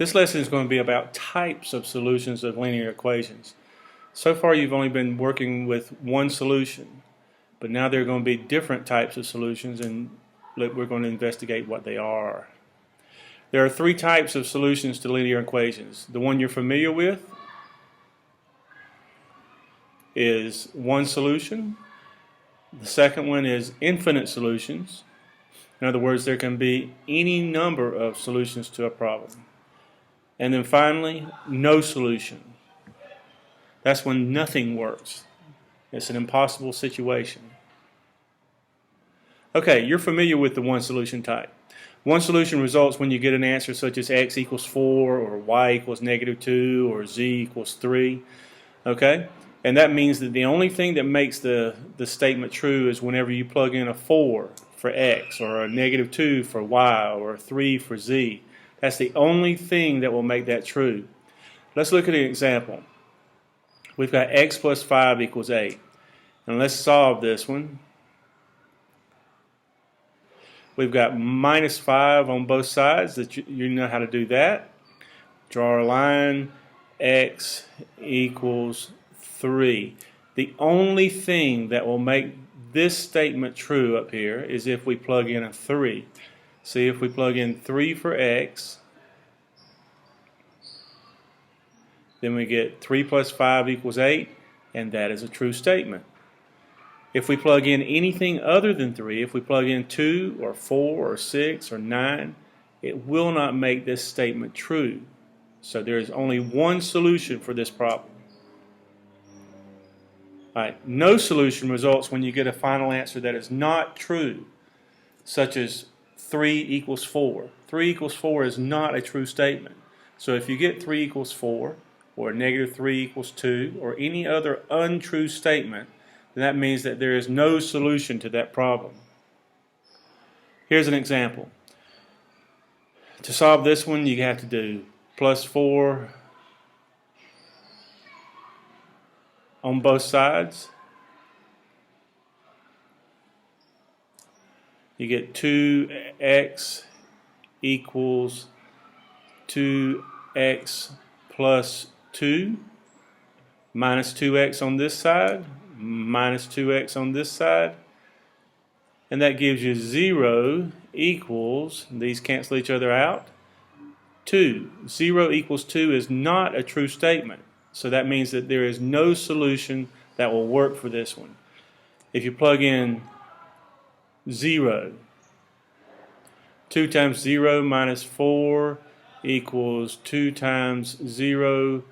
This lesson is going to be about types of solutions of linear equations. So far you've only been working with one solution, but now there are going to be different types of solutions, and we're going to investigate what they are. There are three types of solutions to linear equations. The one you're familiar with is one solution. The second one is infinite solutions. In other words, there can be any number of solutions to a problem. And then finally, no solution. That's when nothing works. It's an impossible situation. Okay, you're familiar with the one solution type. One solution results when you get an answer such as x equals 4 or y equals -2 or z equals 3. Okay? And that means that the only thing that makes the statement true is whenever you plug in a 4 for x or a -2 for y or a 3 for z. That's the only thing that will make that true. Let's look at an example. We've got x plus 5 equals 8. And let's solve this one. We've got -5 on both sides. That you know how to do that. Draw a line. X equals 3. The only thing that will make this statement true up here is if we plug in a 3. See, if we plug in 3 for x, then we get 3 plus 5 equals 8, and that is a true statement. If we plug in anything other than 3, if we plug in 2 or 4 or 6 or 9, it will not make this statement true. So there is only one solution for this problem. Alright, no solution results when you get a final answer that is not true, such as 3 equals 4. 3 equals 4 is not a true statement. So if you get 3 equals 4, or -3 equals 2, or any other untrue statement, then that means that there is no solution to that problem. Here's an example. To solve this one, you have to do +4 on both sides. You get 2x equals 2x plus 2 minus 2x on this side minus 2x on this side, and that gives you 0 equals, these cancel each other out, 2. 0 equals 2 is not a true statement, so that means that there is no solution that will work for this one. If you plug in 0, 2 times 0 minus 4 equals 2 times 0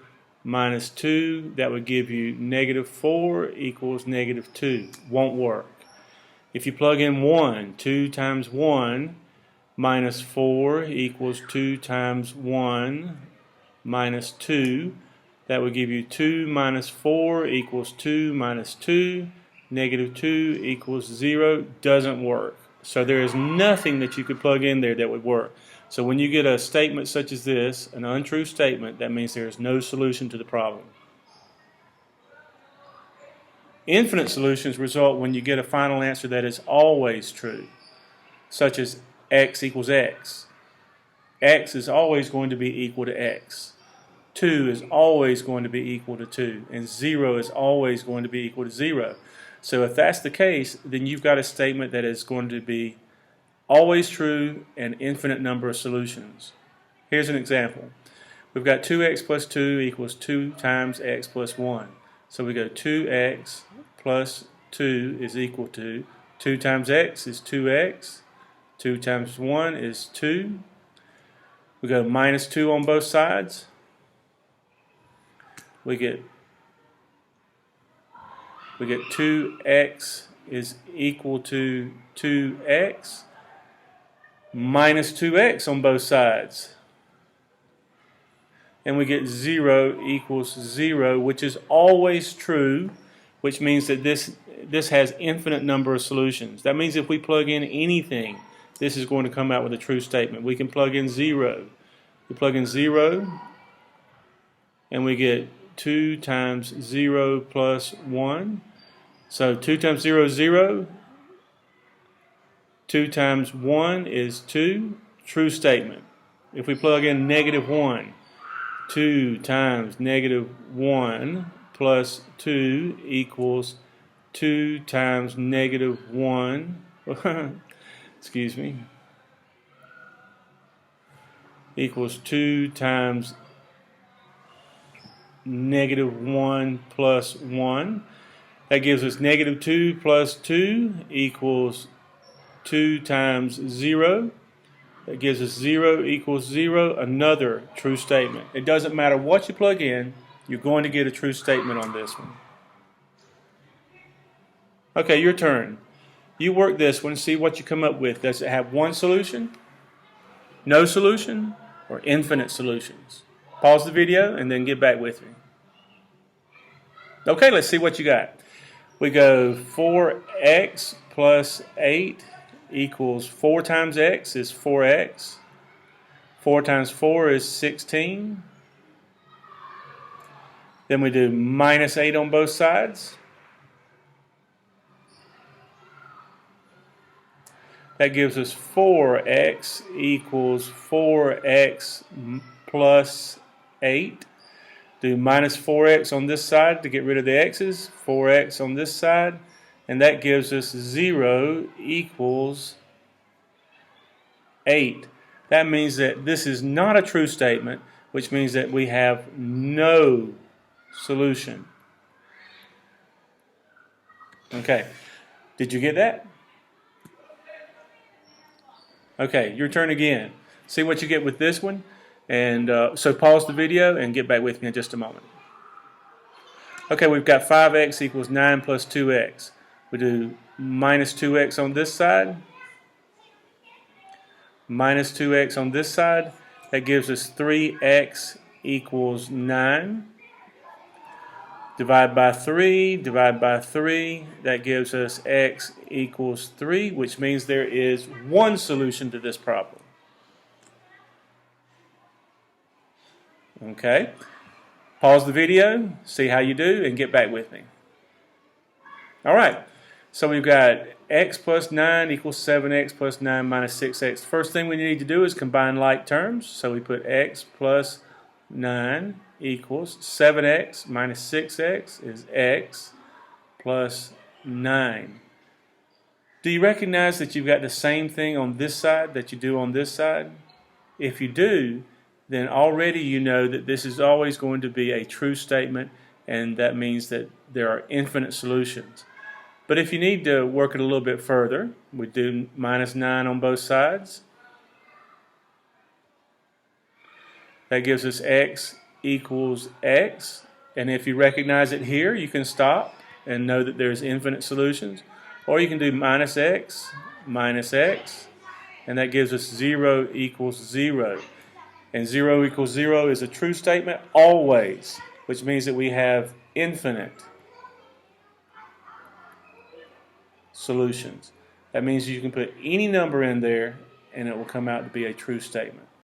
minus 2. That would give you -4 equals -2. Won't work. If you plug in 1, 2 times 1 minus 4 equals 2 times 1 minus 2. That would give you 2 minus 4 equals 2 minus 2. -2 equals 0. Doesn't work. So there is nothing that you could plug in there that would work. So when you get a statement such as this, an untrue statement, that means there is no solution to the problem. Infinite solutions result when you get a final answer that is always true, such as x equals x. X is always going to be equal to x. 2 is always going to be equal to 2. And 0 is always going to be equal to 0. So if that's the case, then you've got a statement that is going to be always true and infinite number of solutions. Here's an example. We've got 2x plus 2 equals 2 times x plus 1. So we go 2x plus 2 is equal to 2 times x is 2x. 2 times 1 is 2. We go -2 on both sides. We get 2x is equal to 2x minus 2x on both sides. And we get 0 equals 0, which is always true, which means that this has infinite number of solutions. That means if we plug in anything, this is going to come out with a true statement. We can plug in 0. We plug in 0, and we get 2 times 0 plus 1. So 2 times 0 is 0. 2 times 1 is 2. True statement. If we plug in negative 1, 2 times negative 1 plus 2 equals 2 times negative 1, excuse me, equals 2 times negative 1 plus 1. That gives us negative 2 plus 2 equals 2 times 0. That gives us 0 equals 0, another true statement. It doesn't matter what you plug in, you're going to get a true statement on this one. Okay, your turn. You work this one, see what you come up with. Does it have one solution, no solution, or infinite solutions? Pause the video and then get back with me. Okay, let's see what you got. We go 4x plus 8 equals 4 times x is 4x. 4 times 4 is 16. Then we do minus 8 on both sides. That gives us 4x equals 4x plus 8. Do minus 4x on this side to get rid of the x's. 4x on this side. And that gives us 0 equals 8. That means that this is not a true statement, which means that we have no solution. Okay, did you get that? Okay, your turn again. See what you get with this one. And so pause the video and get back with me in just a moment. Okay, we've got 5x equals 9 plus 2x. We do minus 2x on this side, minus 2x on this side. That gives us 3x equals 9. Divide by 3, divide by 3. That gives us x equals 3, which means there is one solution to this problem. Okay, pause the video, see how you do, and get back with me. All right, so we've got x plus 9 equals 7x plus 9 minus 6x. First thing we need to do is combine like terms. So we put x plus 9 equals 7x minus 6x is x plus 9. Do you recognize that you've got the same thing on this side that you do on this side? If you do, then already you know that this is always going to be a true statement, and that means that there are infinite solutions. But if you need to work it a little bit further, we do minus 9 on both sides. That gives us x equals x. And if you recognize it here, you can stop and know that there's infinite solutions. Or you can do minus x, and that gives us 0 equals 0. And 0 equals 0 is a true statement always, which means that we have infinite solutions. That means you can put any number in there and it will come out to be a true statement.